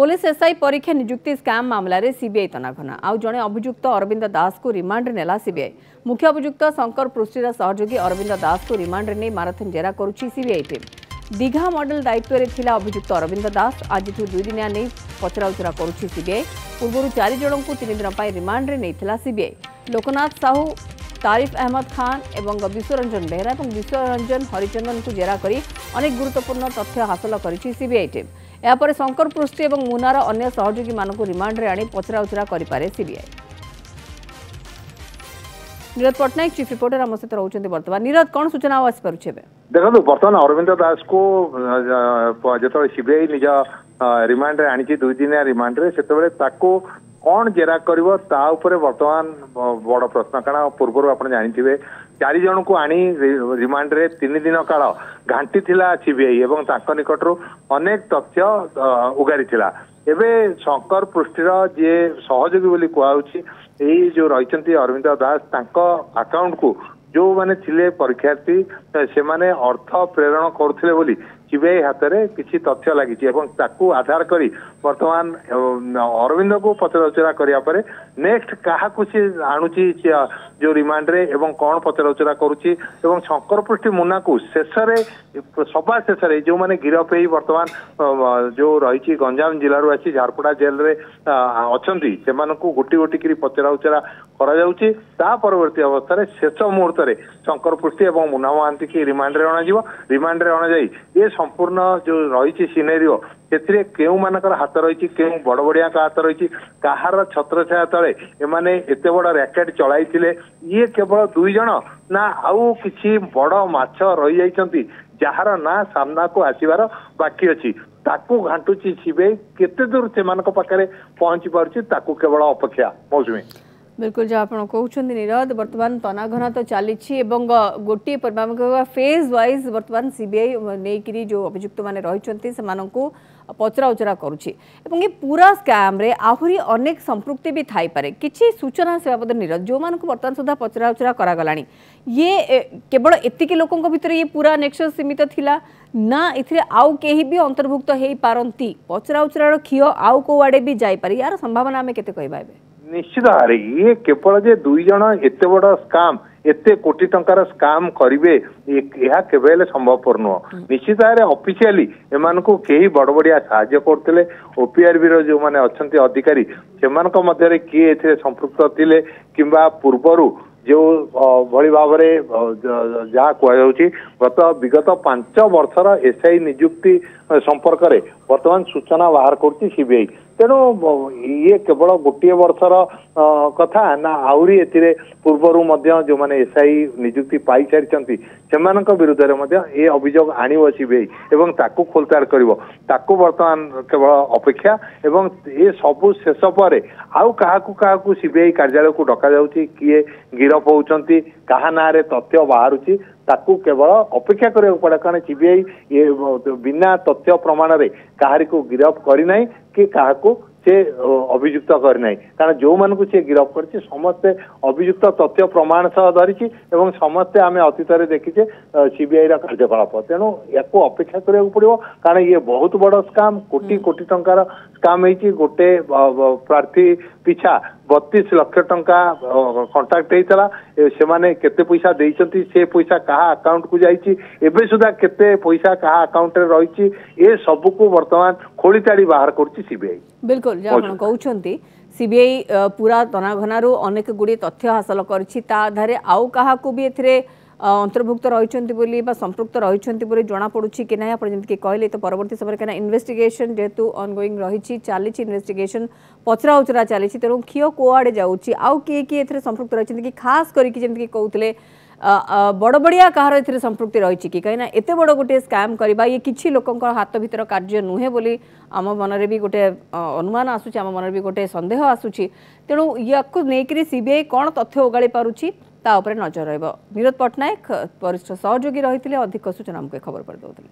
Police SI परीक्षा नियुक्ति scam मामला रे सीबीआई तनाघना आउ जड़े अभियुक्त अरविंद दास को रिमांड नेला सीबीआई। मुख्य अभियुक्त शंकर पृष्टीर सहयोगी अरविंद दास को रिमांड ने माराथन जेरा करुछि सीबीआई टीम। दीघा मॉडल दायित्व रे थिला अभियुक्त अरविंद दास आज 2 दिनिया नहीं पचराउचरा करुछि सीबीआई। पूर्व 4 जन को 3 दिन पर रिमांड रे नैथिला सीबीआई। लोकनाथ साहू, तारिफ अहमद खान एवं विश्वरंजन बेहरा और विश्वरंजन हरिचंदन को जेरा करी अनेक गुरुत्वपूर्ण तथ्य हासिल करिछि सीबीआई टीम। यापर शंकर पृष्टी और मुनार अन्य सहयोगी मानक रिमांड रे आनी पचराउचरा करिपारे CBI. Niraj Pattanayak chief reporter आम सहित रोचंती वर्तमान। नीरज कौन सूचना आसी पारुछे बे? देखो बर्तमान अरविंद दास को जो सीबीआई निज रिमांड रे आनी 2 दिनिया रिमांड रे सेतबेले ताको कौन जेरा करिवो ता उपरे वर्तमान बड़ प्रश्न। कारण पूर्व आप जानते 4 जन को आनी रिमांड रे 3 दिन काल घांटी थिला सीबीआई एवं ताको निकटरू अनेक तथ्य उगारी थिला। एबे शंकर पृष्टीर जे सहयोगी बोली कहउछि एई जो रहिचंती अरविंद दास तांको अकाउंट को जो माने थिले परीक्षार्थी से माने अर्थ प्रेरण करथिले बोली सीबीआई हाथ में किसी तथ्य लगी आधार करी वर्तमान अरविंद को पचराउचरा करिया नेक्स्ट क्या आणुची जो रिमांड रे एवं कौन पचराउचरा करुच्ची एवं शंकर पृष्टी मुना को शेष सभा शेष जो मैंने गिरफ हो वर्तमान जो रही गंजाम जिलू आसी झारपड़ा जेल रे अच्छी से गोटी गोटी करी पचराउचरा करा परवर्ती अवस्था शेष मुहूर्त में शंकर पृष्टी और मुना महांती की रिमांड रे रिमांड रे अणाई ये संपूर्ण जो रही सिनेरियो से केउ मानकर हाथ रही केउ बड़ बड़िया का हाथ रही कहार छत्र छाया तले एमाने एते बड़ रैकेट चलाई ये केवल 2 जन ना आउ किसी बड़ माछ रही जाइछंती जार ना सामना को आसीबार बाकी अच्छी ताकू घाटुची सीबीआई केते दूर से पाखे पहुंची पारुची ताकू केवल अपेक्षा। मौसमी बिल्कुल जहाँ आप कहते नीरज बर्तमान तनाघना तो चली गोटे फेज वाइज बर्तमान सीबीआई नहीं जो अभियुक्त मैंने रही से पचराउचरा करुच्ची ये पूरा स्कैम रे आहरी अनेक संपृक्ति भी थाई पारे किछि सूचना से बाबद नीरज जो मान को बर्तमान सुधा पचराउचरा करागलानी ये केवल एतिक लोकों भीतर ये पूरा नेक्सस सीमित थिला ना इथिरे आउ केही भी अंतर्भुक्त हेई पारंती पचराउचरार खियो आउ को आडे भी जाई पारी यार संभावना हमें केते कहबा निश्चित भाव ये केवल जे 2 जन एते बड़ स्काम एते कोटी टंकार स्काम करिवे यह केवल संभवपर नुह। निश्चित भाव ऑफिशियली एमान को केही बड़ बड़िया साहाय्य करथिले ओपीआरबी रो जो माने अछंती अधिकारी सेमानक मध्यरे किए एथे संपृक्त थिले किंबा पूर्वरु जो भली भाव जहाँ कहुच्छी गत विगत 5 वर्षर एसआई नियुक्ति संपर्क में वर्तमान सूचना बाहर कर सीबीआई। तेणु ये केवल गोटे वर्षर कथा ना आहरी ए पूर्वर जो मैंने एसआई नियुक्ति पाई सारी से विरुद्ध ये अभियोग आण सीबीआई एवं ताकू खोलताड़ कर वर्तमान केवल अपेक्षा एवं ये सबू शेष पर आउ क्या सीबीआई कार्यालय को डका जाउछि किए गिरफ होउछंती कहा ना रे तथ्य बाहरुछि ताकू केवल अपेक्षा करिया पड़े। कारण सीबीआई ये बिना तथ्य प्रमाण रे काहारी को गिरफ करी नाही कि काहाको से अभियुक्त करना कारण जो मान को गिरफ कर समस्ते अभियुक्त तथ्य प्रमाण सह धरी एवं समस्ते आम अतीत देखीचे सीबीआई कार्यकलाप। तेणु या अपेक्षा करा पड़ो कारण ये बहुत बड़ स्काम कोटी कोटी टंकार स्काम हो गोटे प्रार्थी पिछा 32 लाख टंका कंट्राक्ट होता से केते पैसा देइचंती से पैसा कहा अकाउंट को जाइए एबे सुधा केते पैसा कहा अकाउंट रे रही ये सब को वर्तमान खोलीताड़ी बाहर कर सीबीआई। बिल्कुल जहाँ कहते सीबीआई पूरा तनाघनारू अनेक गुड़ी तथ्य हासिल कर आउ क्या भी ए अंतर्भुक्त रही संपृक्त रही जना पड़ुछि कि ना जमी कहले तो परवर्ती समय कहीं इन्वेस्टिगेशन जेहेतु ऑनगोइंग रही चली इन्वेस्टिगेशन पचराउचरा चली तेणु खियो कोआड़े जाऊँगी आउ किए संपृक्त रही कि खास करके कहते बड़ बड़िया कहार ए संपृक्ति रही कि कहीं एत बड़ गोटे स्कैम करवा ये किसी लोक हाथ भीतर कार्य नुहे बोली आम मन भी गोटे अनुमान आसूँ आम मन भी गोटे सन्देह आसूँ। तेणु या नहीं सीबीआई कौन तथ्य उगाड़ी पारुछि ता उपरे नजर रहिबो। नीरज पट्टनायक वरिष्ठ सहयोगी रही अधिक सूचना हमको खबर कर दौले।